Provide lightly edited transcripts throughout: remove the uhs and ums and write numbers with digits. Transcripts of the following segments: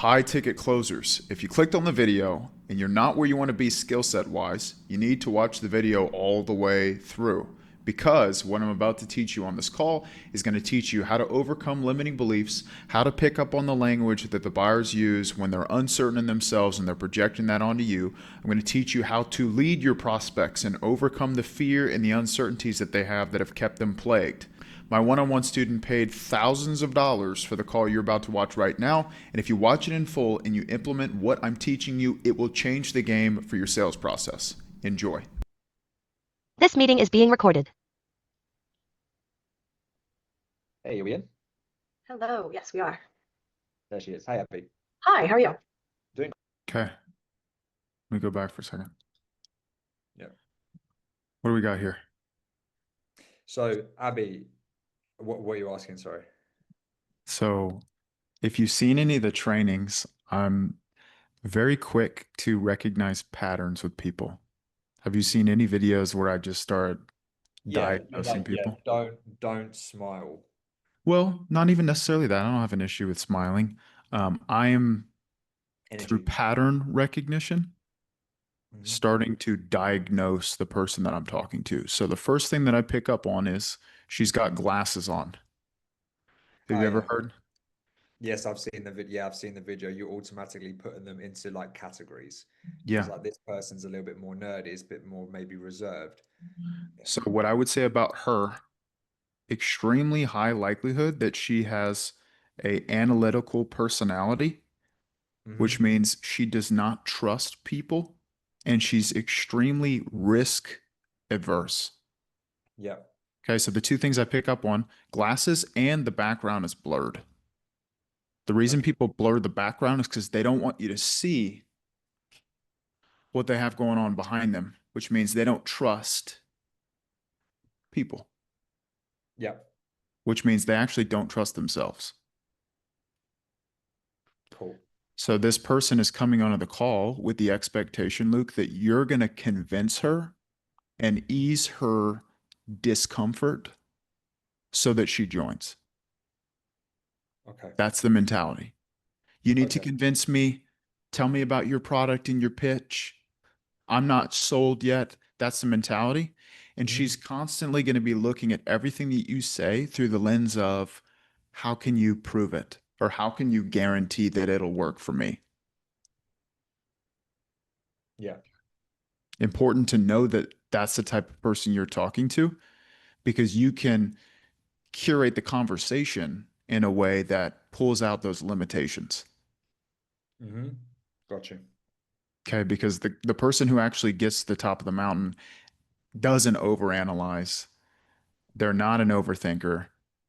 High ticket closers. If you clicked on the video and you're not where you want to be skill set wise, you need to watch the video all the way through. Because what I'm about to teach you on this call is going to teach you how to overcome limiting beliefs, how to pick up on the language that the buyers use when they're uncertain in themselves and they're projecting that onto you. I'm going to teach you how to lead your prospects and overcome the fear and the uncertainties that they have that have kept them plagued. My one-on-one student paid thousands of dollars for the call you're about to watch right now. And if you watch it in full and you implement what I'm teaching you, it will change the game for your sales process. Enjoy. This meeting is being recorded. Hey, are we in? Hello. Yes, we are. There she is. Hey, Abby. Hi, how are you? Doing Okay. Let me go back for a second. Yeah. What do we got here? So, Abby, what are you asking? Sorry. So if you've seen any of the trainings, I'm very quick to recognize patterns with people. Have you seen any videos where I just start diagnosing people? Don't smile. Well, not even necessarily that. I don't have an issue with smiling. I am through Energy. pattern recognition Mhm. starting to diagnose the person that I'm talking to. So the first thing that I pick up on is she's got glasses on. Have Oh, you ever yeah. heard? Yes, I've seen the video. Yeah, I've seen the video. You're automatically putting them into like categories. Yeah. It's like this person's a little bit more nerdy, it's a bit more maybe reserved. Yeah. So what I would say about her, extremely high likelihood that she has a analytical personality, which Mhm. means she does not trust people and she's extremely risk averse. Yeah. Okay, so the two things I pick up on, glasses and the background is blurred. The reason Okay. people blur the background is because they don't want you to see what they have going on behind them, which means they don't trust people, Yeah. which means they actually don't trust themselves. Cool. So this person is coming onto the call with the expectation, Luke, that you're going to convince her and ease her discomfort so that she joins. Okay. That's the mentality. You need to Okay. convince me, tell me about your product and your pitch. I'm not sold yet. That's the mentality. And Mhm. she's constantly going to be looking at everything that you say through the lens of how can you prove it? Or how can you guarantee that it'll work for me? Yeah. Important to know that that's the type of person you're talking to because you can curate the conversation in a way that pulls out those limitations. Mhm. Got you. Okay, because the person who actually gets to the top of the mountain doesn't overanalyze. They're not an overthinker.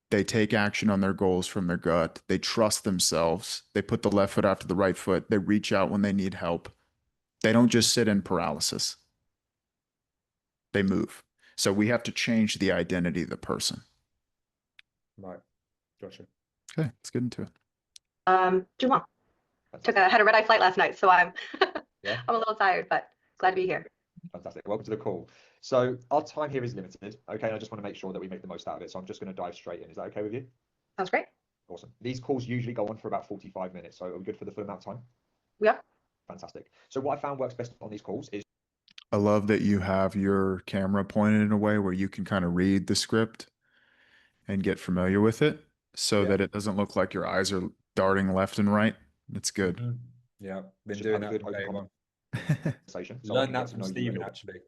They take action on their goals from their gut. They trust themselves. They put the left foot after the right foot. They reach out when they need help. They don't just sit in paralysis. They move. So we have to change the identity of the person. Right. Gotcha. Okay, let's get into it. Doing well. Had a red-eye flight last night, so I'm Yeah. I'm a little tired, but glad to be here. Fantastic. Welcome to the call. So our time here is limited. Okay, and I just want to make sure that we make the most out of it. So I'm just going to dive straight in. Is that okay with you? Sounds great. Awesome. These calls usually go on for about 45 minutes. So are we good for the full amount of time? Yeah. Fantastic. So what I found works best on these calls is I love that you have your camera pointed in a way where you can kind of read the script and get familiar with it so yeah. that it doesn't look like your eyes are darting left and right. It's good. Mhm. Yeah, been Just doing have a that good for open day one. conversation. So I can Learned get that to from know you a Stephen little. actually.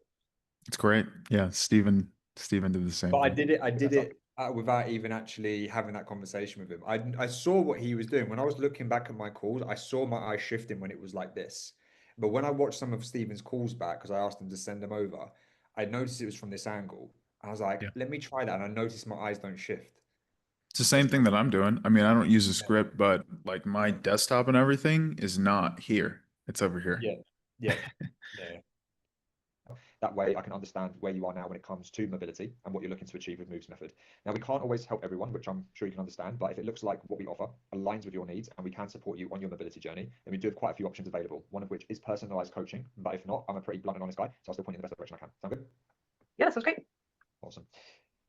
It's great. Yeah, Stephen did the same But I thing. did it. I did That's up. it without even actually having that conversation with him. I saw what he was doing when I was looking back at my calls. I saw my eyes shifting when it was like this. But when I watched some of Stephen's calls back, because I asked him to send them over, I noticed it was from this angle. I was like, Yeah. let me try that, and I noticed my eyes don't shift. It's the same thing that I'm doing. I mean, I don't use a Yeah. script, but like my desktop and everything is not here. It's over here. Yeah, yeah, yeah. That way I can understand where you are now when it comes to mobility and what you're looking to achieve with Moves Method. Now, we can't always help everyone, which I'm sure you can understand, but if it looks like what we offer aligns with your needs and we can support you on your mobility journey, then we do have quite a few options available, one of which is personalized coaching. But if not, I'm a pretty blunt and honest guy, so I'll still point you in the best direction I can. Sound good? Yeah, that sounds great. Awesome.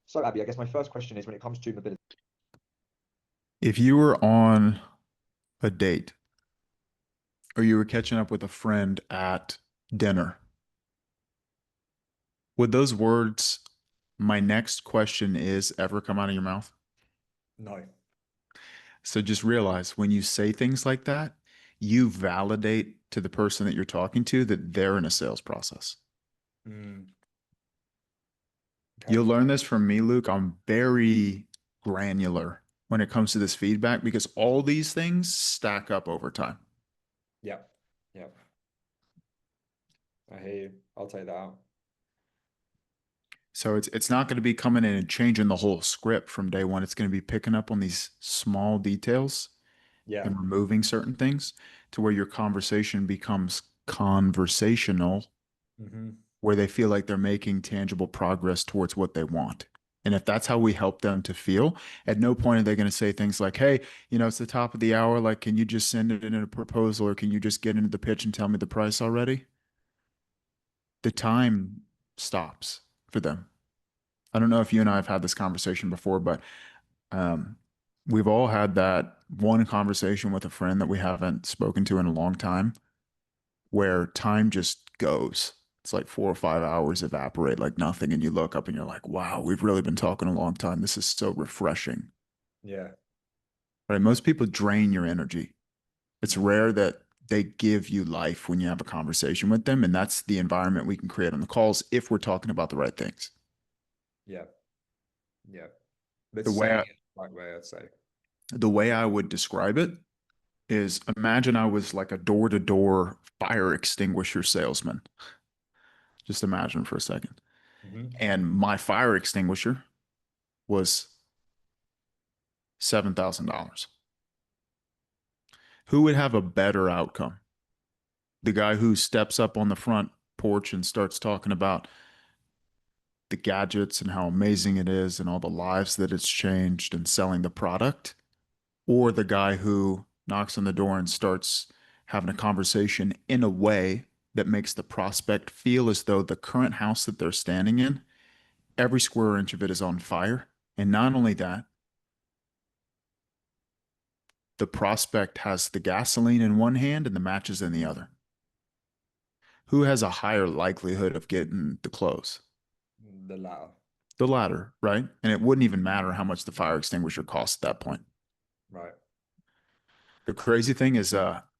So, Abby, I guess my first question is when it comes to mobility. If you were on a date or you were catching up with a friend at dinner, would those words, my next question is, ever come out of your mouth? No. So just realize when you say things like that, you validate to the person that you're talking to that they're in a sales process. Mm, okay. You'll learn this from me, Luke. I'm very granular when it comes to this feedback because all these things stack up over time. Yep. Yep. I hear you. I'll take that out. So it's not going to be coming in and changing the whole script from day one. It's going to be picking up on these small details Yeah. and removing certain things to where your conversation becomes conversational, Mm-hmm. where they feel like they're making tangible progress towards what they want. And if that's how we help them to feel, at no point are they going to say things like, hey, it's the top of the hour. Like, can you just send it in a proposal or can you just get into the pitch and tell me the price already? The time stops for them. I don't know if you and I have had this conversation before, but um, we've all had that one conversation with a friend that we haven't spoken to in a long time where time just goes. It's like 4 or 5 hours evaporate like nothing. And you look up and you're like, wow, we've really been talking a long time. This is so refreshing. Yeah. Right? Most people drain your energy. It's rare that they give you life when you have a conversation with them. And that's the environment we can create on the calls if we're talking about the right things. Yeah. Yeah. But The way saying I, it the right way, I'd say. the way I would describe it is imagine I was like a door to door fire extinguisher salesman. Just imagine for a second. Mm-hmm. And my fire extinguisher was $7,000. Who would have a better outcome? The guy who steps up on the front porch and starts talking about the gadgets and how amazing it is and all the lives that it's changed and selling the product, or the guy who knocks on the door and starts having a conversation in a way that makes the prospect feel as though the current house that they're standing in, every square inch of it is on fire. And not only that, the prospect has the gasoline in one hand and the matches in the other. Who has a higher likelihood of getting the close? The latter. The latter, right? And it wouldn't even matter how much the fire extinguisher costs at that point. Right. The crazy thing is,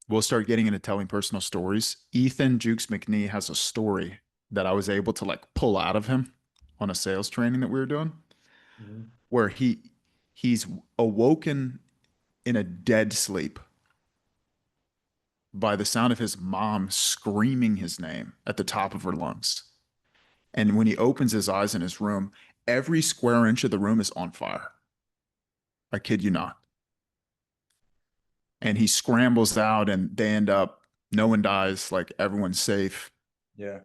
we'll start getting into telling personal stories. Ethan Jukes McNee has a story that I was able to like pull out of him on a sales training that we were doing, Mm-hmm. where he's awoken in a dead sleep by the sound of his mom screaming his name at the top of her lungs. And when he opens his eyes in his room, every square inch of the room is on fire. I kid you not. And he scrambles out and they end up, no one dies, like everyone's safe. Yeah.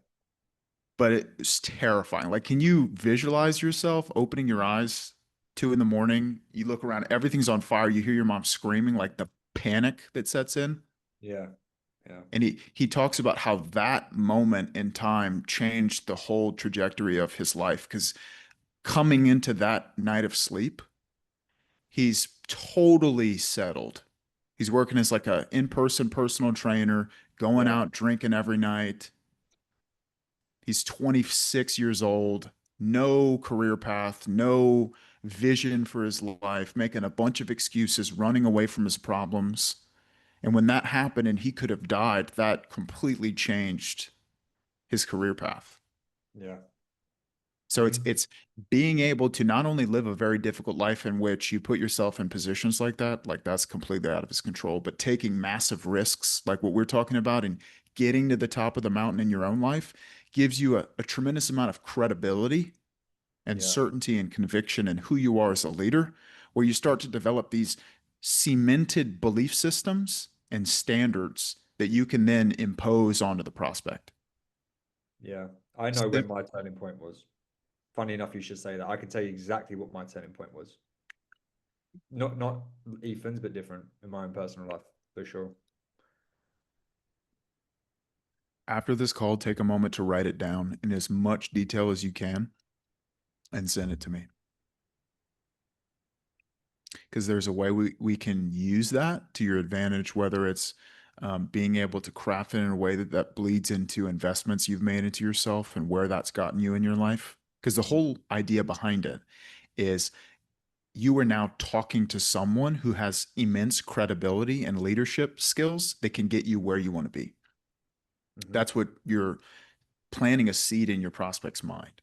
But it's terrifying. Like, can you visualize yourself opening your eyes 2 in the morning? You look around, everything's on fire. You hear your mom screaming, like the panic that sets in. Yeah. Yeah. And he talks about how that moment in time changed the whole trajectory of his life. Because coming into that night of sleep, he's totally settled. He's working as like a in-person personal trainer, going Yeah. out drinking every night. He's 26 years old, no career path, no vision for his life, making a bunch of excuses, running away from his problems. And when that happened and he could have died, that completely changed his career path. Yeah. So it's being able to not only live a very difficult life in which you put yourself in positions like that's completely out of his control, but taking massive risks like what we're talking about and getting to the top of the mountain in your own life gives you a tremendous amount of credibility and Yeah. certainty and conviction in who you are as a leader, where you start to develop these cemented belief systems and standards that you can then impose onto the prospect. Yeah. I know when my turning point was. Funny enough, you should say that. I can tell you exactly what my turning point was. Not Ethan's, but different in my own personal life, for sure. After this call, take a moment to write it down in as much detail as you can and send it to me. Because there's a way we can use that to your advantage, whether it's being able to craft it in a way that bleeds into investments you've made into yourself and where that's gotten you in your life. Because the whole idea behind it is you are now talking to someone who has immense credibility and leadership skills that can get you where you want to be. That's what you're planting a seed in your prospect's mind.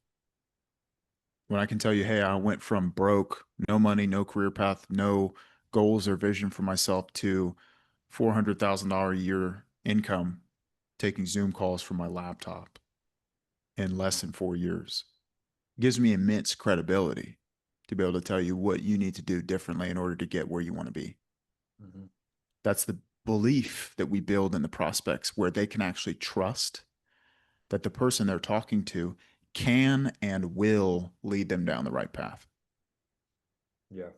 When I can tell you, hey, I went from broke, no money, no career path, no goals or vision for myself to $400,000 a year income, taking Zoom calls from my laptop in less than 4 years, it gives me immense credibility to be able to tell you what you need to do differently in order to get where you want to be. That's the belief that we build in the prospects, where they can actually trust that the person they're talking to can and will lead them down the right path. Yeah.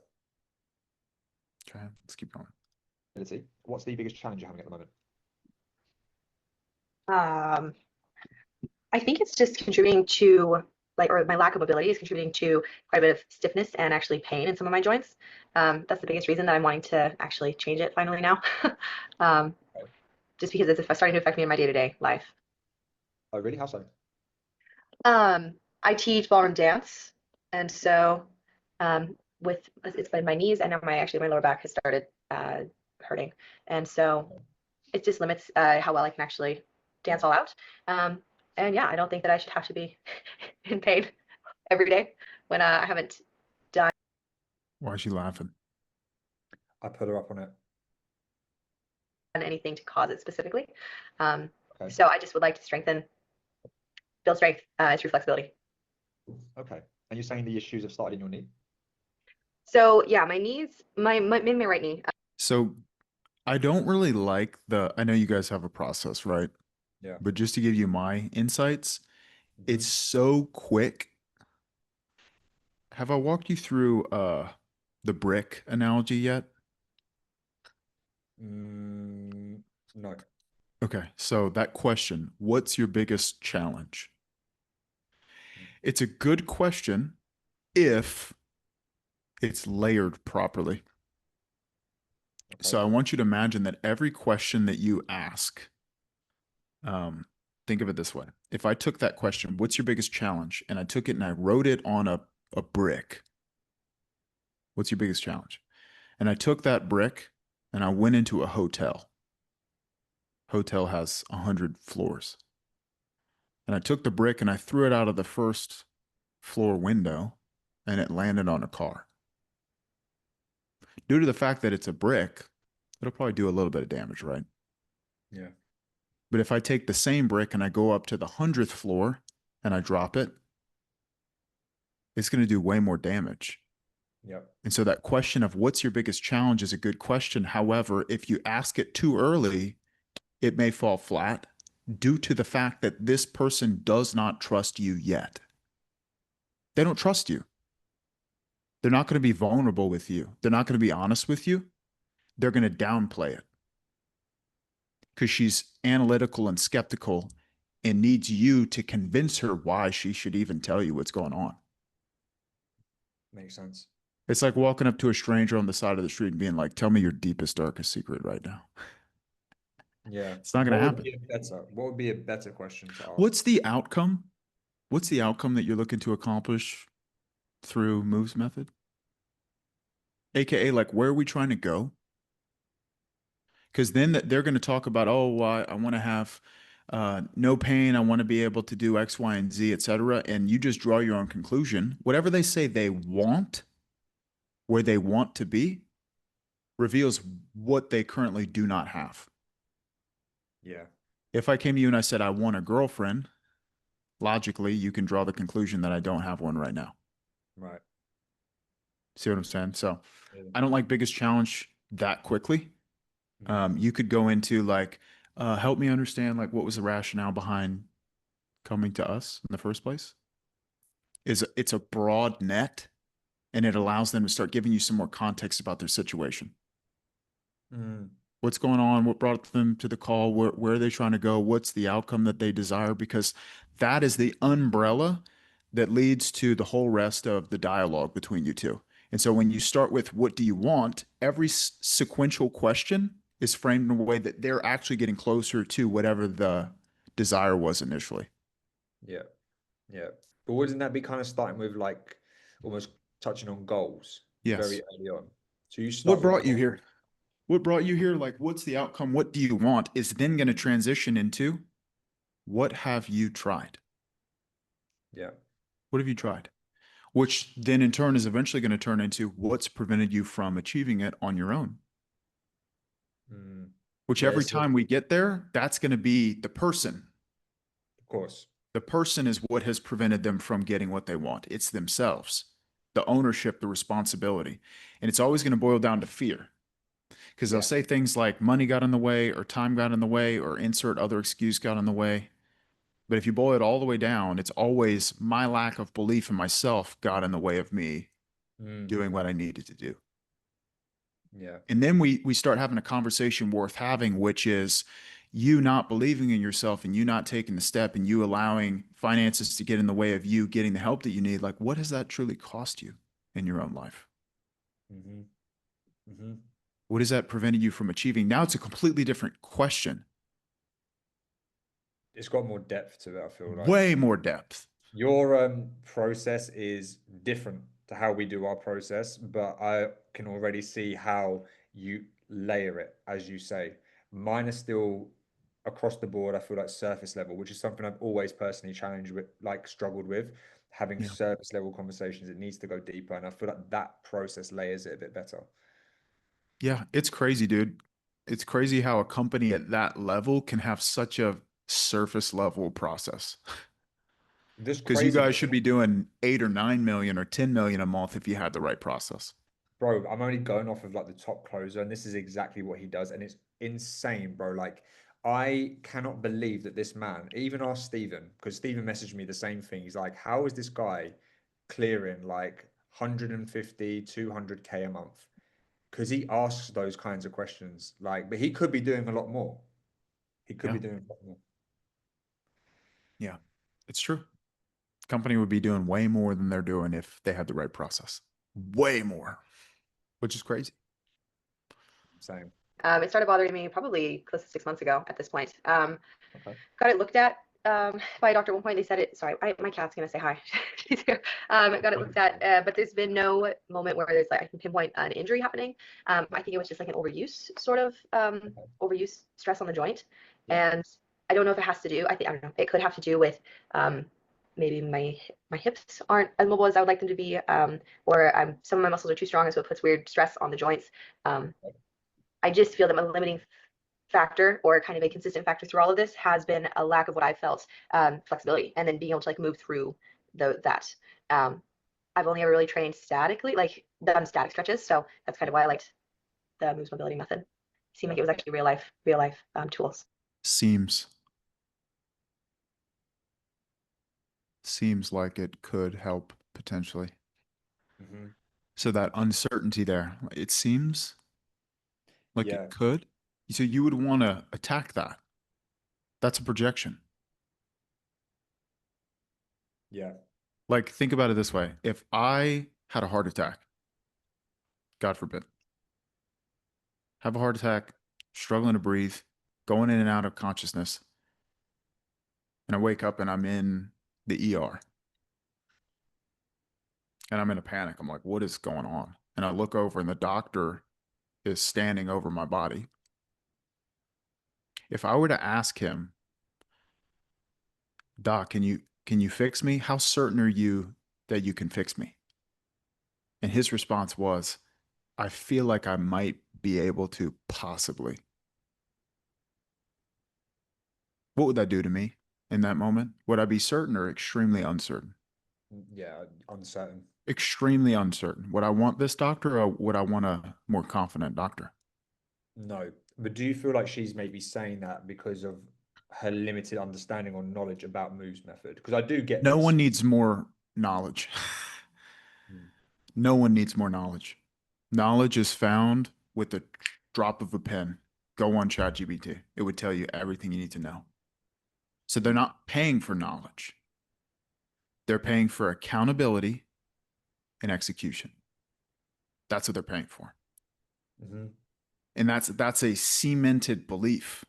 Okay, let's keep going. What's the biggest challenge you're having at the moment? I think it's just contributing to or my lack of mobility is contributing to quite a bit of stiffness and actually pain in some of my joints. That's the biggest reason that I'm wanting to actually change it finally now. Just because it's starting to affect me in my day-to-day life. Oh, really? How so? I teach ballroom dance, and so it's been my knees, and now my lower back has started hurting, and so it just limits how well I can actually dance all out. And yeah, I don't think that I should have to be in pain every day when I haven't done Why is she laughing? I put her up on it. anything to cause it specifically. Okay. So I just would like to build strength through flexibility. Okay. And you're saying the issues have started in your knee? So yeah, my knees, mainly my right knee. So I don't really like I know you guys have a process, right? Yeah. But just to give you my insights, it's so quick. Have I walked you through the brick analogy yet? No. Okay, so that question, what's your biggest challenge? It's a good question if it's layered properly. Okay. So I want you to imagine that every question that you ask, think of it this way. If I took that question, what's your biggest challenge? And I took it and I wrote it on a brick. What's your biggest challenge? And I took that brick and I went into a hotel. Hotel has 100 floors. And I took the brick and I threw it out of the first floor window and it landed on a car. Due to the fact that it's a brick, it'll probably do a little bit of damage, right? Yeah. But if I take the same brick and I go up to the 100th floor and I drop it, it's going to do way more damage. Yep. And so that question of what's your biggest challenge is a good question. However, if you ask it too early, it may fall flat due to the fact that this person does not trust you yet. They don't trust you. They're not going to be vulnerable with you. They're not going to be honest with you. They're going to downplay it because she's analytical and skeptical and needs you to convince her why she should even tell you what's going on. Makes sense. It's like walking up to a stranger on the side of the street and being like, tell me your deepest, darkest secret right now. Yeah. It's not going to happen. What would be a better question to ask? What's the outcome? What's the outcome that you're looking to accomplish through moves method? AKA, like, where are we trying to go? Because then they're going to talk about, oh, I want to have no pain. I want to be able to do X, Y, and Z, etc. And you just draw your own conclusion. Whatever they say they want, where they want to be, reveals what they currently do not have. Yeah. If I came to you and I said, I want a girlfriend, logically, you can draw the conclusion that I don't have one right now. Right. See what I'm saying? So Yeah. I don't like biggest challenge that quickly. You could go into like, help me understand, like, what was the rationale behind coming to us in the first place? It's a broad net, and it allows them to start giving you some more context about their situation. What's going on? What brought them to the call? Where are they trying to go? What's the outcome that they desire? Because that is the umbrella that leads to the whole rest of the dialogue between you two. And so when you start with what do you want, every sequential question is framed in a way that they're actually getting closer to whatever the desire was initially. Yeah. Yeah. But wouldn't that be kind of starting with like almost touching on goals Yes. very early on? So you What start with brought you goals. here? What brought you here? Like, what's the outcome? What do you want? Is then going to transition into what have you tried? Yeah. What have you tried? Which then in turn is eventually going to turn into what's prevented you from achieving it on your own. Mm. Which Yeah, every it's time we get there, that's going to be the person. of course. The person is what has prevented them from getting what they want. It's themselves, the ownership, the responsibility. And it's always going to boil down to fear. Because they'll Yeah. say things like money got in the way, or time got in the way, or insert other excuse got in the way. But if you boil it all the way down, it's always my lack of belief in myself got in the way of me Mm. doing what I needed to do. Yeah. And then we start having a conversation worth having, which is you not believing in yourself and you not taking the step and you allowing finances to get in the way of you getting the help that you need. Like, what has that truly cost you in your own life? Mm-hmm. Mm-hmm. What has that prevented you from achieving? Now it's a completely different question, It's got more depth to it, I feel like. way more depth. Your process is different to how we do our process, but I can already see how you layer it, as you say. Mine is still across the board, I feel like surface level, which is something I've always personally challenged with, like struggled with, having Yeah. surface level conversations. It needs to go deeper, and I feel like that process layers it a bit better. Yeah, it's crazy, dude. It's crazy how a company at that level can have such a surface level process. This Because you crazy, guys should be doing 8 or 9 million or 10 million a month if you had the right process. bro, I'm only going off of like the top closer, and this is exactly what he does, and it's insane, bro. Like, I cannot believe that this man, even asked Stephen, because Stephen messaged me the same thing. He's like, how is this guy clearing like 150, 200K a month? Because he asks those kinds of questions. Like, but he could be doing a lot more. He could Yeah. be doing a lot more. Yeah. It's true. Company would be doing way more than they're doing if they had the right process. Way more, which is crazy. Same. It started bothering me probably close to 6 months ago at this point. Okay. Got it looked at by a doctor at one point. They said it, sorry, my cat's gonna say hi. She's here. Got it looked at, but there's been no moment where there's like I can pinpoint an injury happening. I think it was just like an overuse sort of overuse stress on the joint. Yeah. And I don't know if it has to do, I don't know, it could have to do with maybe my hips aren't as mobile as I would like them to be, or some of my muscles are too strong, and so it puts weird stress on the joints. I just feel that my limiting factor or kind of a consistent factor through all of this has been a lack of what I felt flexibility, and then being able to like move through that. I've only ever really trained statically, like done static stretches, so that's kind of why I liked the moves mobility method. It seemed like it was actually real life tools. Seems like it could help potentially. Mm-hmm. So that uncertainty there, it seems like Yeah. it could. So you would want to attack that. That's a projection. Yeah. Like, think about it this way. If I had a heart attack, God forbid, have a heart attack, struggling to breathe, going in and out of consciousness, and I wake up and I'm in the ER and I'm in a panic. I'm like, what is going on? And I look over and the doctor is standing over my body. If I were to ask him, Doc, can you fix me? How certain are you that you can fix me? And his response was, I feel like I might be able to possibly. What would that do to me in that moment? Would I be certain or extremely uncertain? Yeah. Uncertain. Extremely uncertain. Would I want this doctor or would I want a more confident doctor? No, but do you feel like she's maybe saying that because of her limited understanding or knowledge about moves method? Because I do get No this. one needs more knowledge. Mm. No one needs more knowledge. Knowledge is found with the drop of a pen. Go on ChatGPT. It would tell you everything you need to know. So they're not paying for knowledge. They're paying for accountability and execution. That's what they're paying for. Mm-hmm. And that's a cemented belief.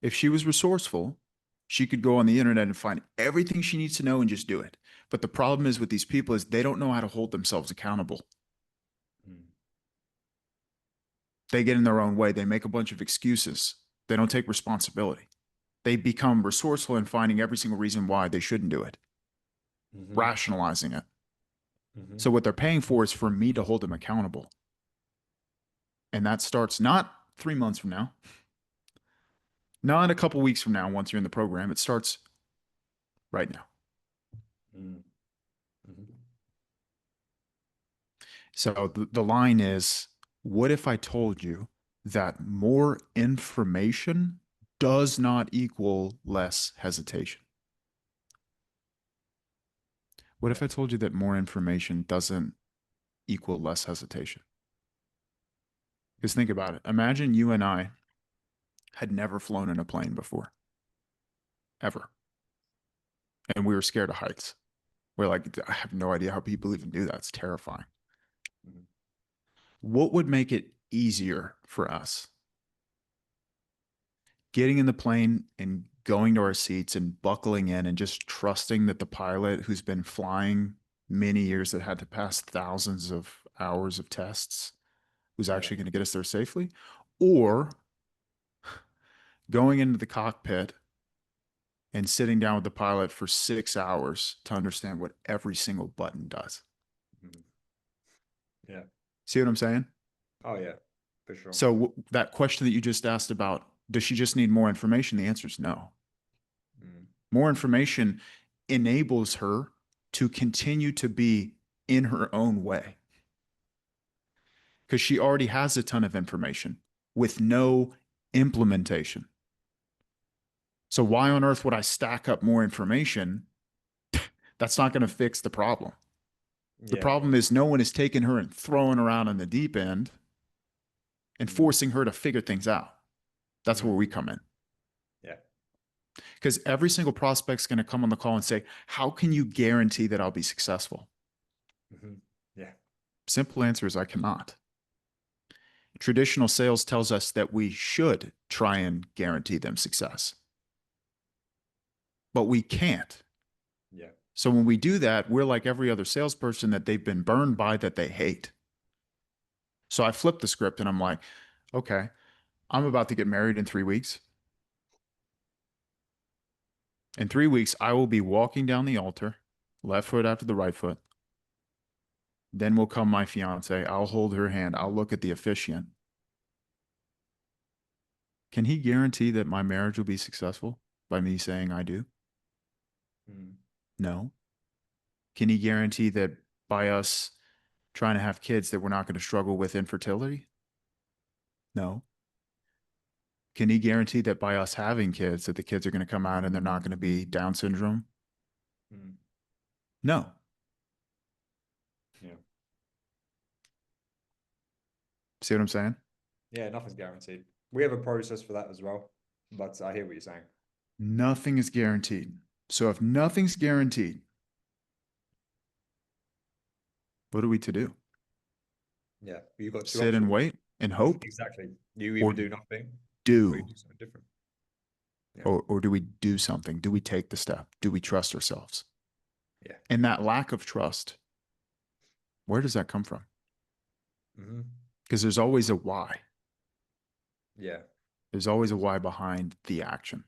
If she was resourceful, she could go on the internet and find everything she needs to know and just do it. But the problem is with these people is they don't know how to hold themselves accountable. Mm. They get in their own way. They make a bunch of excuses. They don't take responsibility. They become resourceful in finding every single reason why they shouldn't do it, Mhm. rationalizing it. Mhm. So what they're paying for is for me to hold them accountable. And that starts not 3 months from now, not a couple weeks from now, once you're in the program. It starts right now. Mm. Mhm. So the line is, what if I told you that more information does not equal less hesitation? What if Yeah. I told you that more information doesn't equal less hesitation? Because think about it. Imagine you and I had never flown in a plane before, ever. And we were scared of heights. We're like, I have no idea how people even do that. It's terrifying. Mhm. What would make it easier for us? Getting in the plane and going to our seats and buckling in and just trusting that the pilot who's been flying many years, that had to pass thousands of hours of tests, was Yeah. actually going to get us there safely, or going into the cockpit and sitting down with the pilot for 6 hours to understand what every single button does. Mhm. Yeah. See what I'm saying? Oh yeah, for sure. So that question that you just asked about, does she just need more information? The answer is no. Mm. More information enables her to continue to be in her own way, because she already has a ton of information with no implementation. So why on earth would I stack up more information? That's not going to fix the problem. The Yeah. problem is no one is taking her and throwing her out on the deep end and Mm. forcing her to figure things out. That's Mm. where we come in. Yeah. Because every single prospect's going to come on the call and say, how can you guarantee that I'll be successful? Mhm. Yeah. Simple answer is I cannot. Traditional sales tells us that we should try and guarantee them success, but we can't. Yeah. So when we do that, we're like every other salesperson that they've been burned by that they hate. So I flip the script and I'm like, okay, I'm about to get married in 3 weeks. In 3 weeks, I will be walking down the altar, left foot after the right foot. Then will come my fiance. I'll hold her hand. I'll look at the officiant. Can he guarantee that my marriage will be successful by me saying I do? Mm. No. Can he guarantee that by us trying to have kids that we're not going to struggle with infertility? No. Can he guarantee that by us having kids that the kids are going to come out and they're not going to be Down syndrome? Mm. No. Yeah. See what I'm saying? Yeah. Nothing's guaranteed. We have a process for that as well, but I hear what you're saying. Nothing is guaranteed. So if nothing's guaranteed, what are we to do? Yeah. You've got two Sit and options. wait and hope, Exactly. You or either do nothing or you do? do something different. Yeah. Or do we do something? Do we take the step? Do we trust ourselves? Yeah. And that lack of trust, where does that come from? Mm-hmm. Because there's always a why. Yeah. There's always a why behind the action.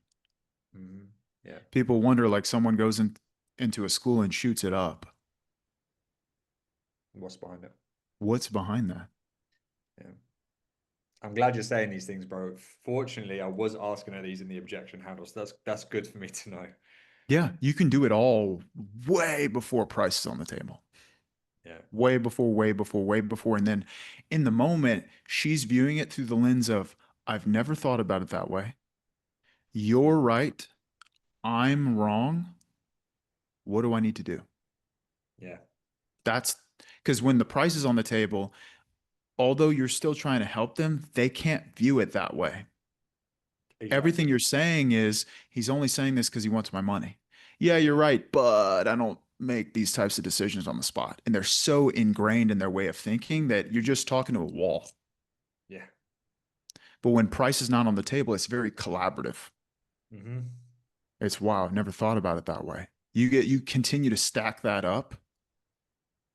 Mm-hmm. Yeah. People wonder, like, someone goes into a school and shoots it up. What's behind it? What's behind that? Yeah. I'm glad you're saying these things, bro. Fortunately, I was asking her these in the objection handle, so that's good for me to know. Yeah, you can do it all way before price is on the table. Yeah. Way before, way before, way before. And then in the moment, she's viewing it through the lens of, I've never thought about it that way. You're right. I'm wrong. What do I need to do? Yeah. That's because when the price is on the table, although you're still trying to help them, they can't view it that way. Everything Exactly. you're saying is, he's only saying this because he wants my money. Yeah, you're right, but I don't make these types of decisions on the spot. And they're so ingrained in their way of thinking that you're just talking to a wall. Yeah. But when price is not on the table, it's very collaborative. Mm-hmm. It's wow, I've never thought about it that way. You continue to stack that up.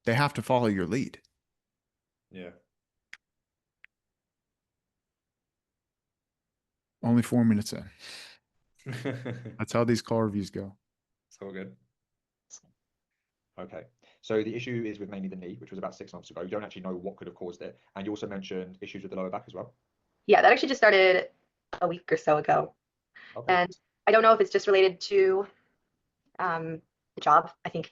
They have to follow your lead. Yeah. Only 4 minutes in. It's That's how these call reviews go. all good. Okay. So the issue is with mainly the knee, which was about 6 months ago. You don't actually know what could have caused it. And you also mentioned issues with the lower back as well. Yeah, that actually just started a week or so ago. Okay. And I don't know if it's just related to the job. I think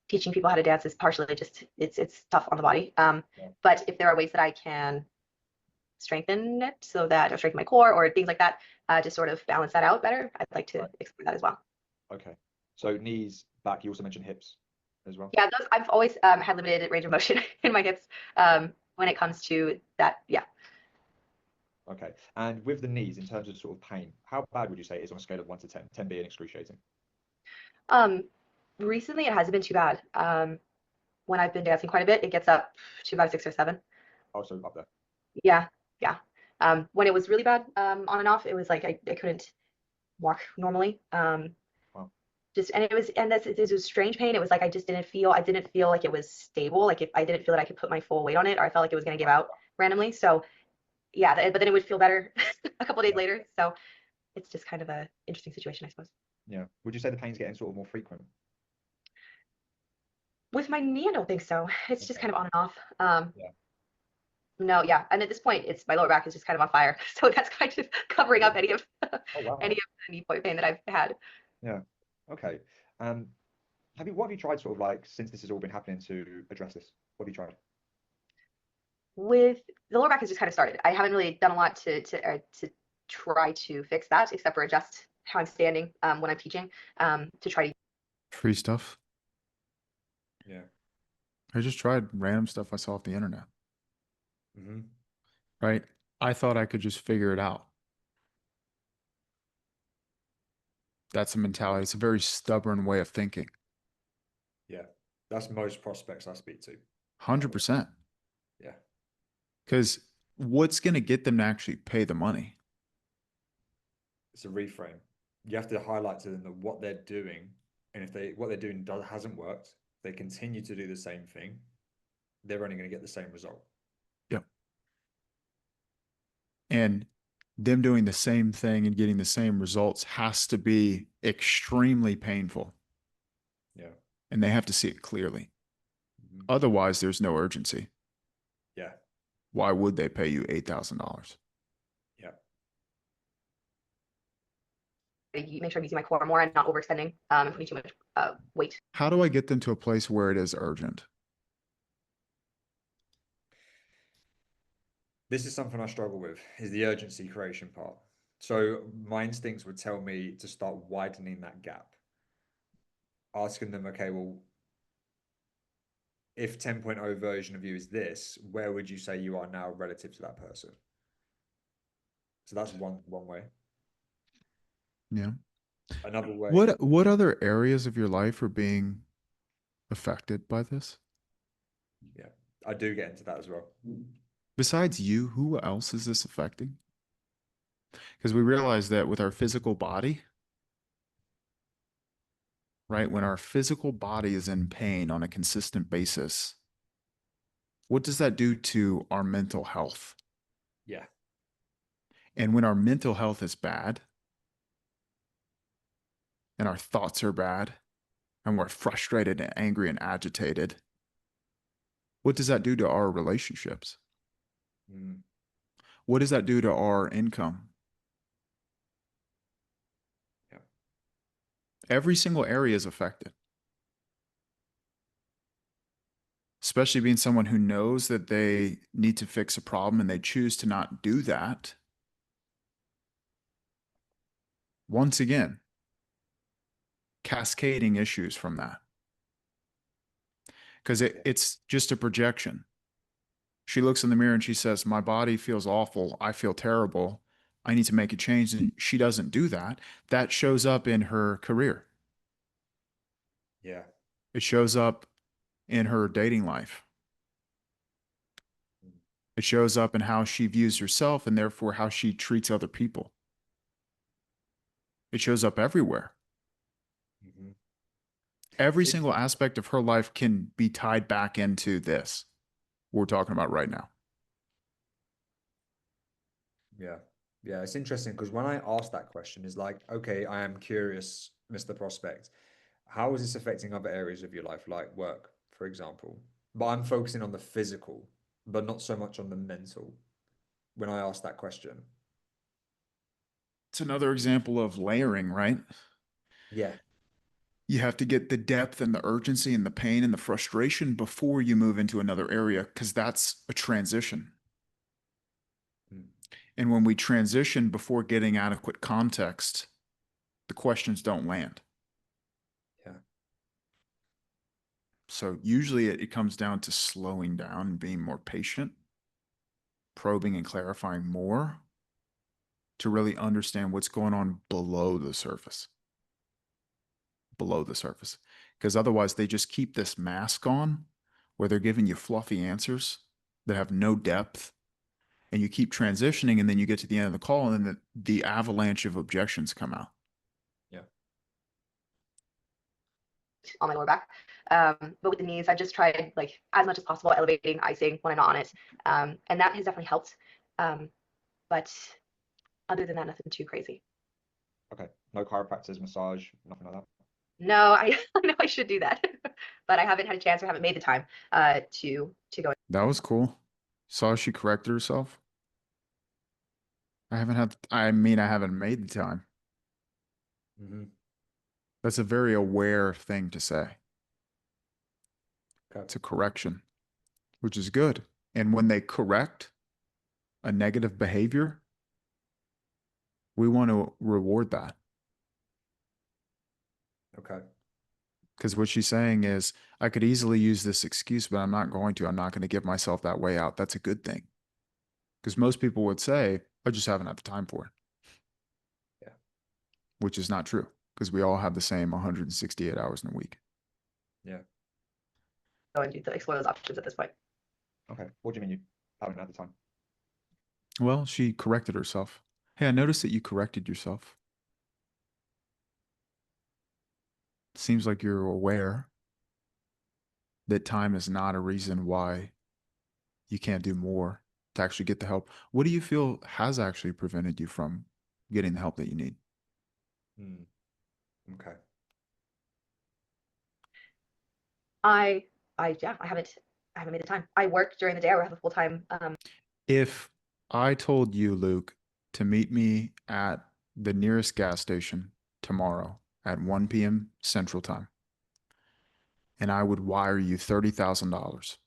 teaching people how to dance is partially just it's tough on the body. Yeah. But if there are ways that I can strengthen it so that or strengthen my core or things like that, to sort of balance that out better, I'd like to Right. explore that as well. Okay. So knees, back, you also mentioned hips as well. Yeah, those I've always had limited range of motion in my hips when it comes to that. Yeah. Okay. And with the knees, in terms of sort of pain, how bad would you say it is on a scale of 1 to 10, 10 being excruciating? Recently it hasn't been too bad. When I've been dancing quite a bit, it gets up to about 6 or 7. Also up there. Yeah, yeah. When it was really bad, on and off, it was like I couldn't walk normally. Wow. Just and it was strange pain. It was like I didn't feel like it was stable. Like if I didn't feel that I could put my full weight on it, or I felt like it was gonna give out randomly. So yeah, but then it would feel better a couple of days Yeah. later. So it's just kind of a interesting situation, I suppose. Yeah. Would you say the pain's getting sort of more frequent? With my knee, I don't think so. It's just Okay. kind of on and off. Yeah. No, yeah, and at this point, it's my lower back is just kind of on fire, so that's kind of covering up any of Oh, wow. any of the knee point pain that I've had. Yeah. Okay. What have you tried sort of like since this has all been happening to address this? What have you tried? With the lower back has just kind of started. I haven't really done a lot to try to fix that, except for adjust how I'm standing when I'm teaching to try to. Free stuff. Yeah. I just tried random stuff I saw off the internet. Mm-hmm. Right? I thought I could just figure it out. That's a mentality. It's a very stubborn way of thinking. Yeah. That's most prospects I speak to. 100%. Yeah. Because what's going to get them to actually pay the money? It's a reframe. You have to highlight to them that what they're doing, and if what they're doing hasn't worked, they continue to do the same thing, they're only going to get the same result. Yep. And them doing the same thing and getting the same results has to be extremely painful. Yeah. And they have to see it clearly. Mm-hmm. Otherwise, there's no urgency. Yeah. Why would they pay you $8,000? Yeah. Make sure I'm using my core more and not overextending and putting too much weight. How do I get them to a place where it is urgent? This is something I struggle with, is the urgency creation part. So my instincts would tell me to start widening that gap. Asking them, okay, well, if 10.0 version of you is this, where would you say you are now relative to that person? So that's one way. Yeah. Another way. What other areas of your life are being affected by this? Yeah, I do get into that as well. Besides you, who else is this affecting? Because we realize that with our physical body, right, when our physical body is in pain on a consistent basis, what does that do to our mental health? Yeah. And when our mental health is bad, and our thoughts are bad, and we're frustrated and angry and agitated, what does that do to our relationships? Mm. What does that do to our income? Yeah. Every single area is affected. Especially being someone who knows that they need to fix a problem and they choose to not do that. Once again, cascading issues from that. Because it's just a projection. She looks in the mirror and she says, my body feels awful. I feel terrible. I need to make a change. And she doesn't do that. That shows up in her career. Yeah. It shows up in her dating life. It shows up in how she views herself and therefore how she treats other people. It shows up everywhere. Mm-hmm. Every It's single aspect of her life can be tied back into this we're talking about right now. Yeah. Yeah, it's interesting because when I asked that question, is like, okay, I am curious, Mr. Prospect, how is this affecting other areas of your life, like work, for example? But I'm focusing on the physical, but not so much on the mental when I asked that question. It's another example of layering, right? Yeah. You have to get the depth and the urgency and the pain and the frustration before you move into another area because that's a transition. Mm. And when we transition before getting adequate context, the questions don't land. Yeah. So usually it comes down to slowing down and being more patient, probing and clarifying more to really understand what's going on below the surface. Below the surface. Because otherwise they just keep this mask on where they're giving you fluffy answers that have no depth. And you keep transitioning, and then you get to the end of the call, and then the avalanche of objections come out. Yeah. On my lower back. But with the knees, I've just tried like as much as possible elevating, icing when I'm not on it. And that has definitely helped. But other than that, nothing too crazy. Okay. No chiropractors, massage, nothing like that. No, I know I should do that, but I haven't had a chance or haven't made the time to go. That was cool. Saw she corrected herself. I haven't made the time. Mm-hmm. That's a very aware thing to say. Okay. It's a correction, which is good. And when they correct a negative behavior, we want to reward that. Okay. Because what she's saying is, I could easily use this excuse, but I'm not going to. I'm not going to give myself that way out. That's a good thing. Because most people would say, I just haven't had the time for it. Yeah. Which is not true, because we all have the same 168 hours in a week. Yeah. And to explore those options at this point. Okay. What do you mean you haven't had the time? Well, she corrected herself. Hey, I noticed that you corrected yourself. Seems like you're aware that time is not a reason why you can't do more to actually get the help. What do you feel has actually prevented you from getting the help that you need? Mm. Okay. I yeah, I haven't made the time. I work during the day. I have a full time. If I told you, Luke, to meet me at the nearest gas station tomorrow at 1 p.m. Central Time, and I would wire you $30,000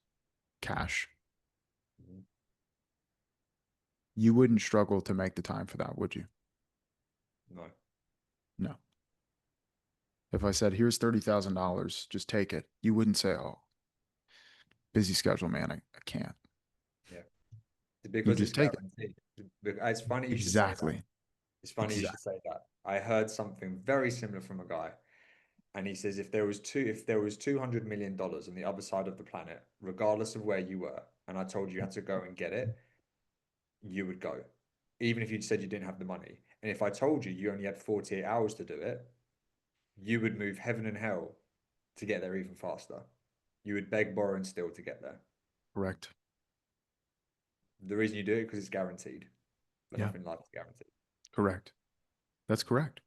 cash, Mhm. you wouldn't struggle to make the time for that, would you? No. No. If I said, here's $30,000, just take it, you wouldn't say, oh, busy schedule, man, I can't. Yeah. You Because it's just take it. guaranteed. It's funny you should say that. Exactly. It's funny you should Exactly. say that. I heard something very similar from a guy, and he says if there was $200 million on the other side of the planet, regardless of where you were, and I told you had to go and get it, you would go, even if you'd said you didn't have the money. And if I told you you only had 48 hours to do it, you would move heaven and hell to get there even faster. You would beg, borrow, and steal to get there. Correct. The reason you do it because it's guaranteed, but Yeah. nothing in life is guaranteed. Correct. That's correct.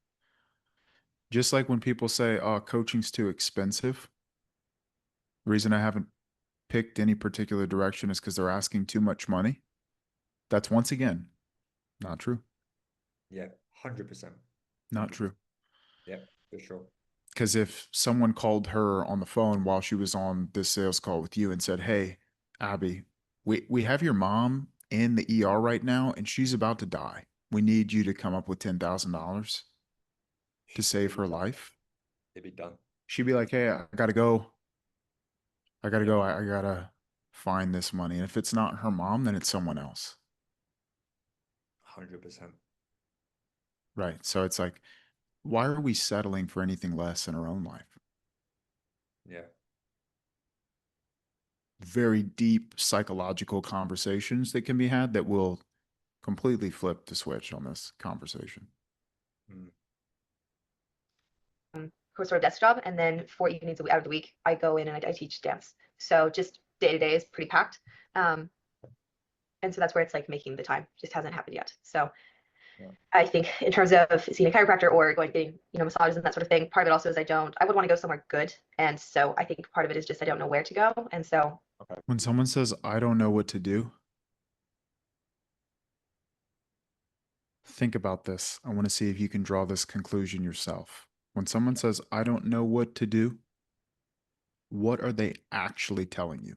Just like when people say, oh, coaching's too expensive. The reason I haven't picked any particular direction is because they're asking too much money. That's once again not true. Yeah, 100%. Not true. Yeah, for sure. Because if someone called her on the phone while she was on this sales call with you and said, hey, Abby, we have your mom in the ER right now and she's about to die. We need you to come up with $10,000 to save her life. It'd be done. She'd be like, hey, I gotta go. I gotta go. I gotta find this money. And if it's not her mom, then it's someone else. 100%. Right. So it's like, why are we settling for anything less in our own life? Yeah. very deep psychological conversations that can be had that will completely flip the switch on this conversation. Course or desk job, and then 4 evenings out of the week I go in and I teach dance. So just day to day is pretty packed, and so that's where it's like making the time just hasn't happened yet. So Yeah. I think in terms of seeing a chiropractor or going getting massages and that sort of thing, part of it also is I would want to go somewhere good, and so I think part of it is just I don't know where to go, and so When someone says, I don't know what to do, think about this. I want to see if you can draw this conclusion yourself. When someone says, I don't know what to do, what are they actually telling you?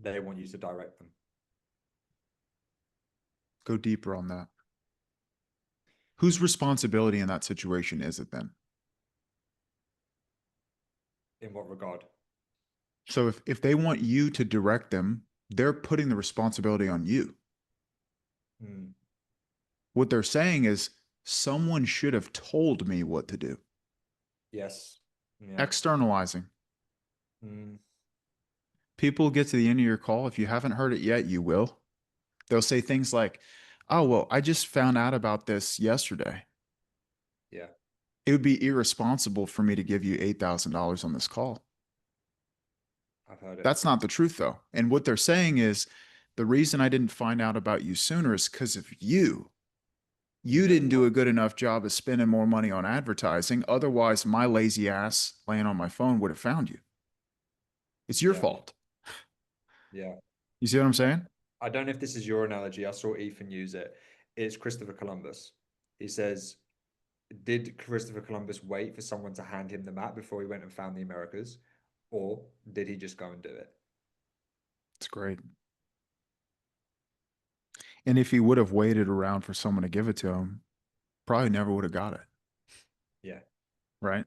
They want you to direct them. Go deeper on that. Whose responsibility in that situation is it then? In what regard? So if they want you to direct them, they're putting the responsibility on you. What they're saying is, someone should have told me what to do. Yes. Yeah. Externalizing. People get to the end of your call. If you haven't heard it yet, you will. They'll say things like, oh, well, I just found out about this yesterday. Yeah. It would be irresponsible for me to give you $8,000 on this call. I've heard it. That's not the truth, though. And what they're saying is, the reason I didn't find out about you sooner is because of you. You didn't do a good enough job of spending more money on advertising. Otherwise, my lazy ass laying on my phone would have found you. It's your fault. Yeah. You see what I'm saying? I don't know if this is your analogy. I saw Ethan use it. It's Christopher Columbus. He says, did Christopher Columbus wait for someone to hand him the map before he went and found the Americas? Or did he just go and do it? It's great. And if he would have waited around for someone to give it to him, probably never would have got it. Yeah. Right?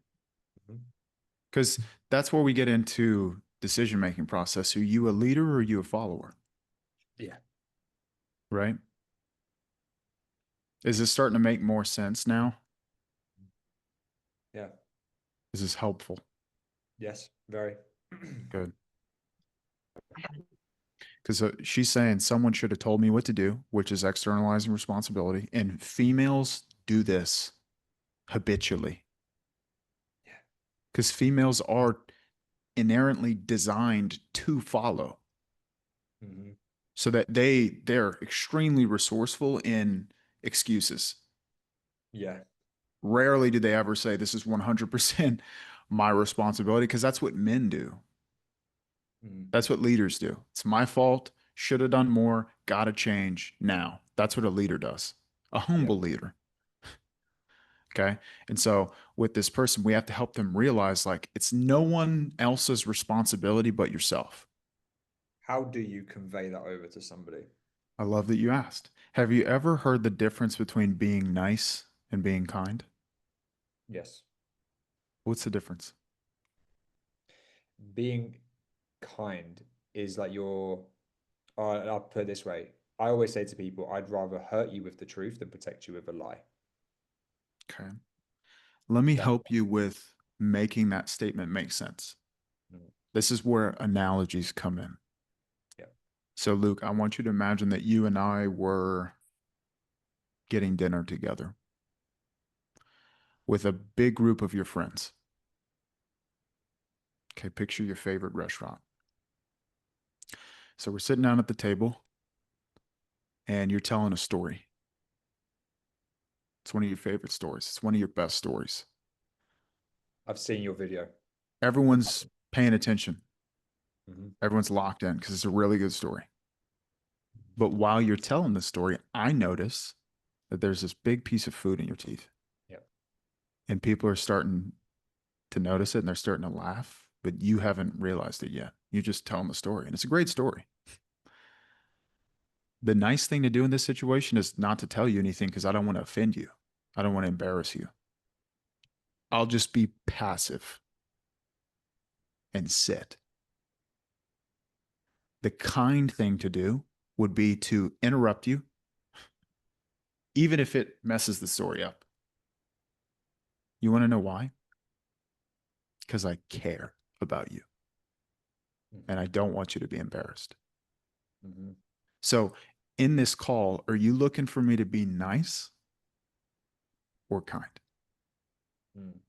Because that's where we get into decision-making process. Are you a leader or are you a follower? Yeah. Right? Is this starting to make more sense now? Yeah. Is this helpful? Yes, very. Good. Because she's saying someone should have told me what to do, which is externalizing responsibility. And females do this habitually. Yeah. Because females are inherently designed to follow. So that they're extremely resourceful in excuses. Yeah. Rarely do they ever say this is 100% my responsibility, because that's what men do. That's what leaders do. It's my fault. Should have done more. Got to change now. That's what a leader does. A humble leader. Okay. And so with this person, we have to help them realize, like, it's no one else's responsibility but yourself. How do you convey that over to somebody? I love that you asked. Have you ever heard the difference between being nice and being kind? Yes. What's the difference? Being kind is like I'll put it this way. I always say to people, I'd rather hurt you with the truth than protect you with a lie. Okay. Let me help you with making that statement make sense. This is where analogies come in. Yeah. So, Luke, I want you to imagine that you and I were getting dinner together with a big group of your friends. Okay, picture your favorite restaurant. So we're sitting down at the table and you're telling a story. It's one of your favorite stories. It's one of your best stories. I've seen your video. Everyone's paying attention. Everyone's locked in because it's a really good story. But while you're telling the story, I notice that there's this big piece of food in your teeth. Yeah. And people are starting to notice it and they're starting to laugh, but you haven't realized it yet. You're just telling the story, and it's a great story. The nice thing to do in this situation is not to tell you anything, because I don't want to offend you. I don't want to embarrass you. I'll just be passive and sit. The kind thing to do would be to interrupt you, even if it messes the story up. You want to know why? Because I care about you. and I don't want you to be embarrassed. Mm-hmm. So in this call, are you looking for me to be nice or kind? Mm.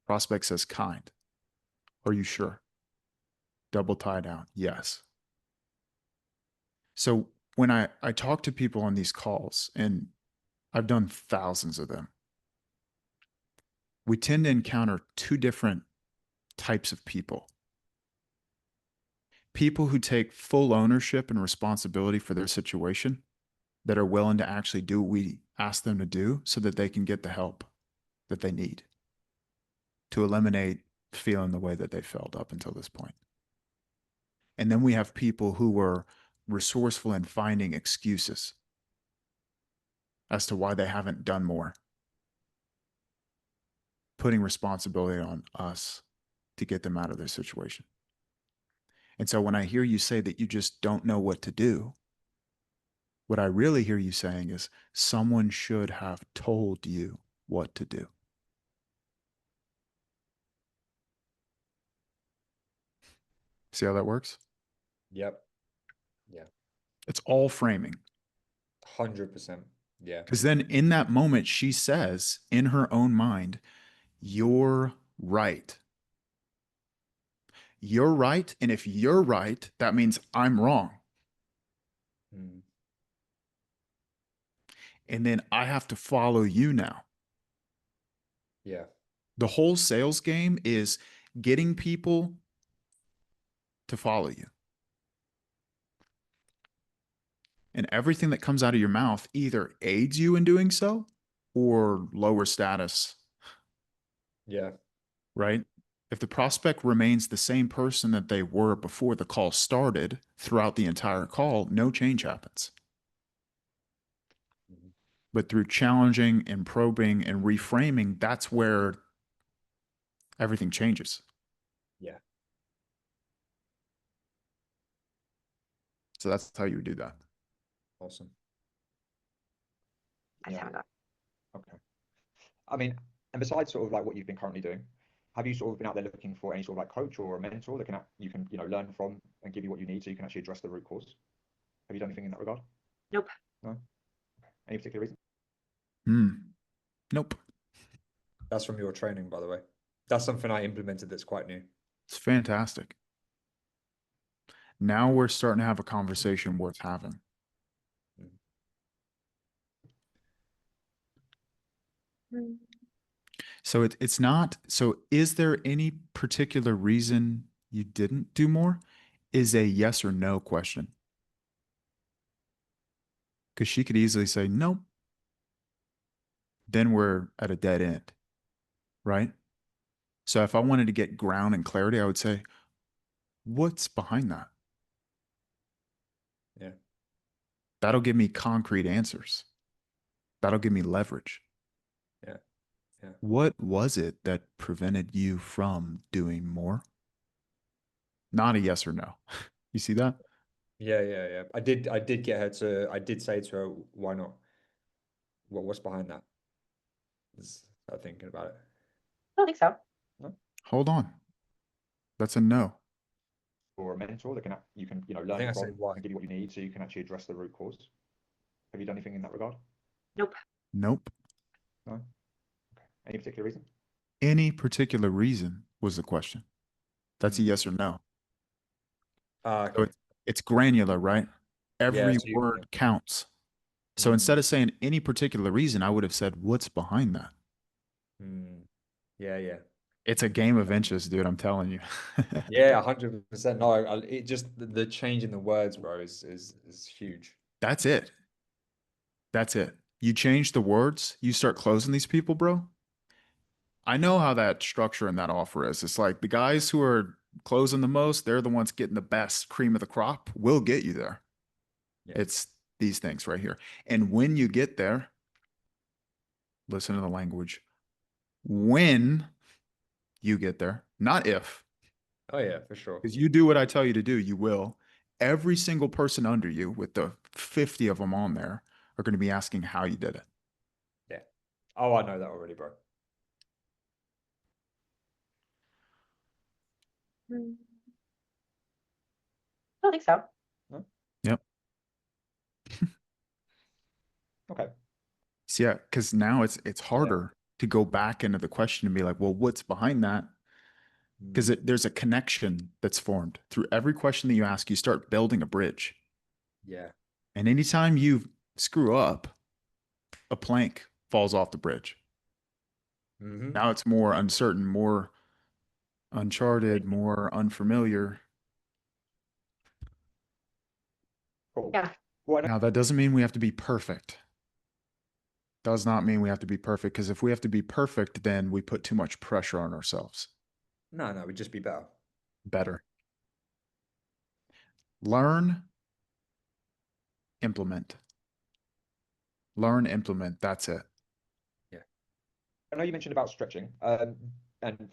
Prospect says kind. Are you sure? Double tie down. Yes. So when I talk to people on these calls, and I've done thousands of them, we tend to encounter two different types of people. People who take full ownership and responsibility for their situation, that are willing to actually do what we ask them to do so that they can get the help that they need to eliminate feeling the way that they felt up until this point. And then we have people who were resourceful in finding excuses as to why they haven't done more, putting responsibility on us to get them out of their situation. And so when I hear you say that you just don't know what to do, what I really hear you saying is someone should have told you what to do. See how that works? Yep. Yeah. It's all framing. 100%. Yeah. Because then in that moment, she says in her own mind, you're right. You're right. And if you're right, that means I'm wrong. Mm. And then I have to follow you now. Yeah. The whole sales game is getting people to follow you. And everything that comes out of your mouth either aids you in doing so or lower status, Yeah. right? If the prospect remains the same person that they were before the call started throughout the entire call, no change happens. Mhm. But through challenging and probing and reframing, that's where everything changes. Yeah. So that's how you would do that. Awesome. I just Yeah. haven't got. Okay. I mean, and besides sort of like what you've been currently doing, have you sort of been out there looking for any sort of like coach or a mentor that you can learn from and give you what you need so you can actually address the root cause? Have you done anything in that regard? Nope. No. Okay. Any particular reason? Nope. That's from your training, by the way. That's something I implemented that's quite new. It's fantastic. Now we're starting to have a conversation worth having. So it's not. So is there any particular reason you didn't do more? Is a yes or no question. Because she could easily say nope. Then we're at a dead end, right? So if I wanted to get ground and clarity, I would say, what's behind that? Yeah. That'll give me concrete answers. That'll give me leverage. Yeah. Yeah. What was it that prevented you from doing more? Not a yes or no. You see that? Yeah. Yeah. Yeah. I did get her to, I did say to her, why not? What's behind that? Start thinking about it. I don't think so. No. Hold on. That's a no. Or a mentor that you can I learn think I from said why. and give you what you need so you can actually address the root cause. Have you done anything in that regard? Nope. Nope. No. Okay. Any particular reason? Any particular reason was the question. That's a yes or no. So Okay. it's granular, right? Yeah. Every So you, word counts. So instead of saying any particular reason, I would have said, what's behind that? yeah. Yeah. It's a game of inches, dude. I'm telling you. Yeah. 100%. No, it just the change in the words, bro, is huge. That's it. That's it. You change the words, you start closing these people, bro. I know how that structure and that offer is. It's like the guys who are closing the most, they're the ones getting the best cream of the crop. We'll get you there. Yeah. It's these things right here. And when you get there, listen to the language. When you get there, not if, Oh yeah, for sure. because you do what I tell you to do, you will. Every single person under you, with the 50 of them on there, are going to be asking how you did it. Yeah. Oh, I know that already, bro. don't think so. Yep. Okay. So yeah, because now it's harder to go back into the question and be like, well, what's behind that? Because there's a connection that's formed through every question that you ask. You start building a bridge, Yeah. and anytime you screw up, a plank falls off the bridge. Mm-hmm. Now it's more uncertain, more uncharted, more unfamiliar. Cool. Yeah. Well, I know Now that doesn't mean we have to be perfect. Does not mean we have to be perfect, because if we have to be perfect, then we put too much pressure on ourselves. No, we'd just be better. Better. Learn, implement. Learn, implement. That's it. I know you mentioned about stretching and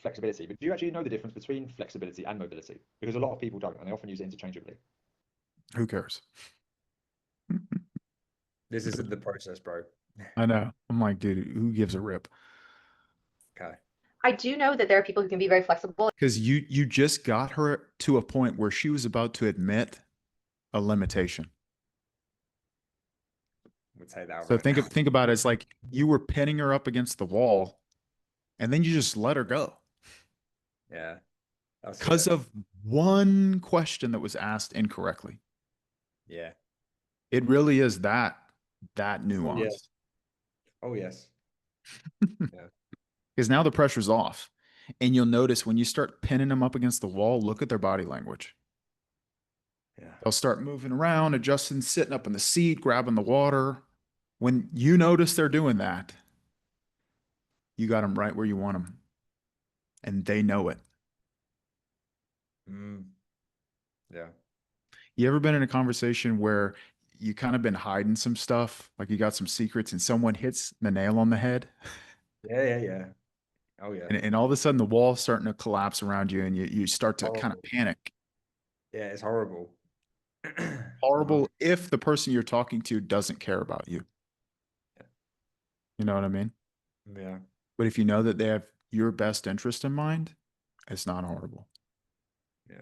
flexibility, but do you actually know the difference between flexibility and mobility? Because a lot of people don't, and they often use it interchangeably. Who cares? This isn't the process, bro. I know. I'm like, dude, who gives a rip? Okay. I do know that there are people who can be very flexible. Because you just got her to a point where she was about to admit a limitation. We'll take that So right now. think about it. It's like you were pinning her up against the wall, and then you just let her go Yeah. That's because it. of one question that was asked incorrectly. Yeah. It really is that Oh, nuance. yeah. Oh, yes. Yeah. Because now the pressure's off. And you'll notice when you start pinning them up against the wall, look at their body language. Yeah. They'll start moving around, adjusting, sitting up in the seat, grabbing the water. When you notice they're doing that, you got them right where you want them. And they know it. Yeah. You ever been in a conversation where you kind of been hiding some stuff, like you got some secrets, and someone hits the nail on the head? Yeah. Oh, yeah. And all of a sudden the wall's starting to collapse around you, and you start to kind of Horrible. panic. Yeah, it's horrible. Horrible if the person you're talking to doesn't care about you. Yeah. You know what I mean? Yeah. But if you know that they have your best interest in mind, it's not horrible. Yeah.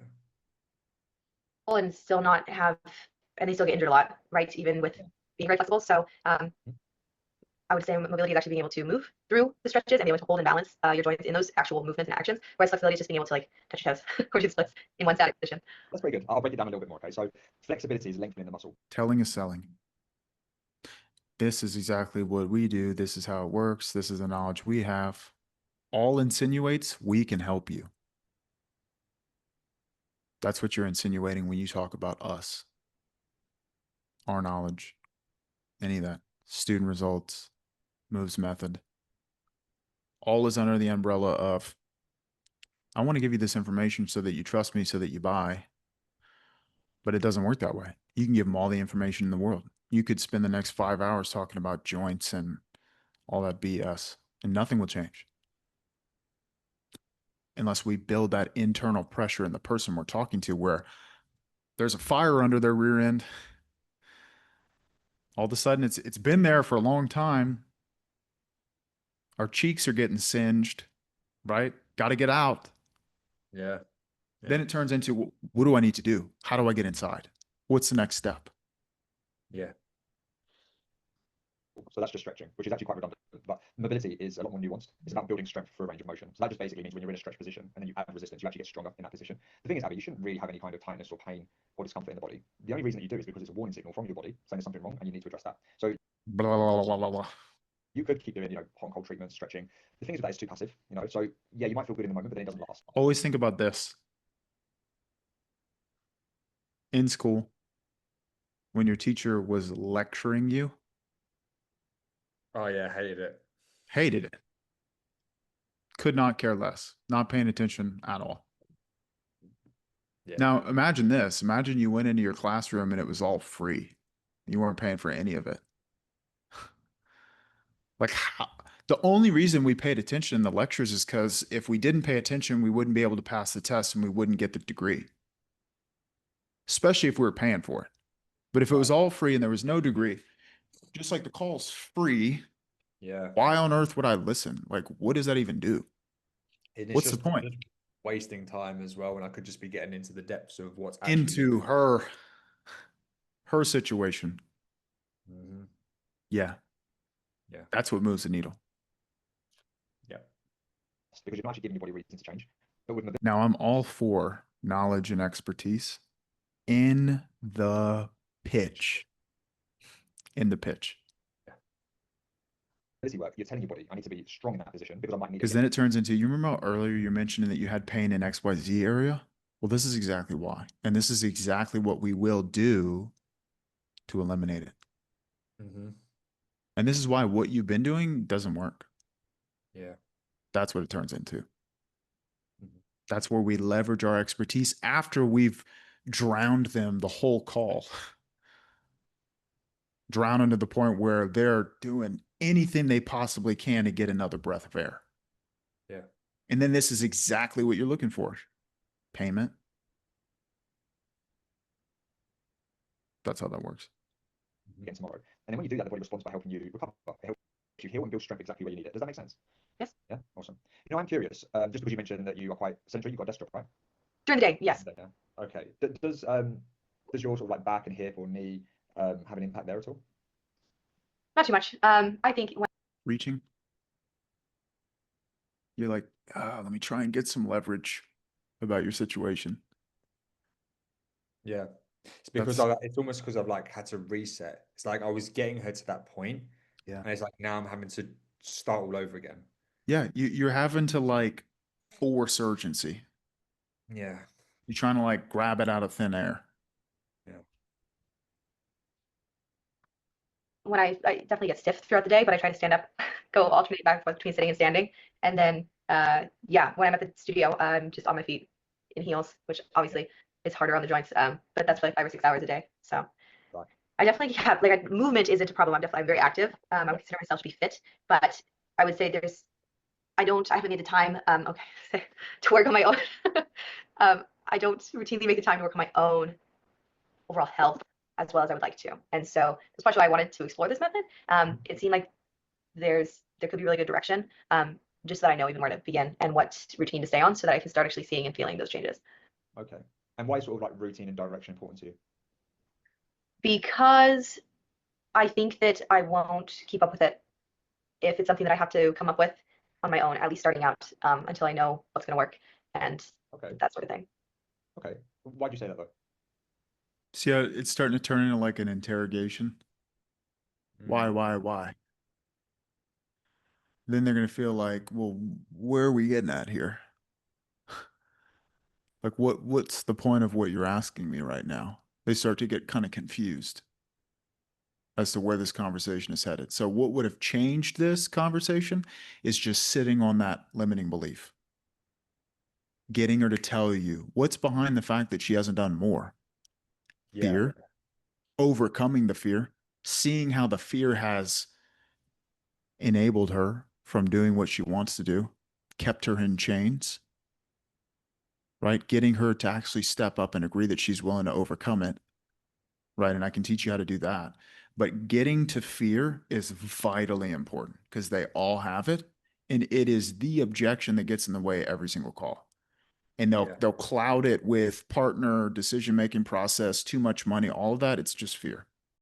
And still not have, and they still get injured a lot, right? Even with being very flexible. So I would say mobility is actually being able to move through the stretches and be able to hold and balance your joints in those actual movements and actions. Whereas flexibility is just being able to like touch your toes or do splits in one static position. That's very good. I'll break it down a little bit more. Okay, so flexibility is lengthening the muscle. Telling is selling. This is exactly what we do. This is how it works. This is the knowledge we have. All insinuates we can help you. That's what you're insinuating when you talk about us, our knowledge, any of that. Student results, moves method. All is under the umbrella of, I want to give you this information so that you trust me, so that you buy. But it doesn't work that way. You can give them all the information in the world. You could spend the next 5 hours talking about joints and all that BS, and nothing will change unless we build that internal pressure in the person we're talking to, where there's a fire under their rear end. All of a sudden, it's been there for a long time. Our cheeks are getting singed, right? Got to get out. Yeah. Then it turns into, what do I need to do? How do I get inside? What's the next step? Yeah. So that's just stretching, which is actually quite redundant. But mobility is a lot more nuanced. It's about building strength for a range of motion. So that just basically means when you're in a stretch position and then you add resistance, you actually get stronger in that position. The thing is, Abby, you shouldn't really have any kind of tightness or pain or discomfort in the body. The only reason that you do is because it's a warning signal from your body saying there's something wrong and you need to address that. So Blah, blah, blah, blah, blah. you could keep doing, hot and cold treatments, stretching. The thing is that it's too passive, So yeah, you might feel good in the moment, but then it doesn't last. Always think about this. In school, when your teacher was lecturing you, Oh, yeah. Hated it. hated it. Could not care less. Not paying attention at all. Yeah. Now, imagine this. Imagine you went into your classroom and it was all free. You weren't paying for any of it. Like, how? The only reason we paid attention in the lectures is because if we didn't pay attention, we wouldn't be able to pass the test and we wouldn't get the degree, especially if we were paying for it. But if it was all free and there was no degree, just like the call's free, Yeah. why on earth would I listen? Like, what does that even do? And it's What's the just point? wasting time as well, and I could just be getting into the depths of what's actually Into her situation. Mhm. Yeah. Yeah. That's what moves the needle. Yeah. Because you're not actually giving anybody reason to change. But with Now, I'm all for knowledge and expertise in the pitch. In the pitch. mobility work, you're telling your body, I need to be strong in that position because I might need it. Because then it turns into, you remember how earlier you mentioned that you had pain in XYZ area? Well, this is exactly why. And this is exactly what we will do to eliminate it. Mm-hmm. And this is why what you've been doing doesn't work. Yeah. That's what it turns into. Mhm. That's where we leverage our expertise after we've drowned them the whole call. Drown them to the point where they're doing anything they possibly can to get another breath of air. Yeah. And then this is exactly what you're looking for. Payment. That's how that works. Again tomorrow. And then when you do that, the body responds by helping you recover. It helps you heal and build strength exactly where you need it. Does that make sense? Yes. Yeah, awesome. You know, I'm curious, just because you mentioned that you are quite sedentary, you've got a desk job, right? During the day, yes. Yeah. Okay. Does your sort of like back and hip or knee have an impact there at all? Not too much. I think when Reaching. You're like, let me try and get some leverage about your situation. Yeah. It's because it's almost because I've like had to reset. It's like I was getting her to that point. Yeah. And it's like now I'm having to start all over again. Yeah. You're having to like force urgency. Yeah. You're trying to like grab it out of thin air. Yeah. when I definitely get stiff throughout the day, but I try to stand up, go alternate back and forth between sitting and standing. And then, yeah, when I'm at the studio, I'm just on my feet in heels, which obviously is harder on the joints. But that's for like 5 or 6 hours a day. So Right. I definitely have like movement isn't a problem. I'm very active. I would consider myself to be fit, but I would say I haven't made the time, okay, to work on my own. I don't routinely make the time to work on my own overall health as well as I would like to. And so that's partially why I wanted to explore this method. It seemed like there could be really good direction, just so that I know even where to begin and what routine to stay on so that I can start actually seeing and feeling those changes. Okay. And why is sort of like routine and direction important to you? Because I think that I won't keep up with it if it's something that I have to come up with on my own, at least starting out, until I know what's going to work and Okay. that sort of thing. Okay. Why'd you say that though? See how it's starting to turn into like an interrogation. Why? Then they're going to feel like, well, where are we getting at here? Like, what's the point of what you're asking me right now? They start to get kind of confused as to where this conversation is headed. So what would have changed this conversation is just sitting on that limiting belief. Getting her to tell you what's behind the fact that she hasn't done more. Yeah. Fear, overcoming the fear, seeing how the fear has enabled her from doing what she wants to do, kept her in chains, right? Getting her to actually step up and agree that she's willing to overcome it, right? And I can teach you how to do that. But getting to fear is vitally important because they all have it. And it is the objection that gets in the way every single call. And they'll cloud it with partner, decision-making process, too much money, all of that. It's just fear.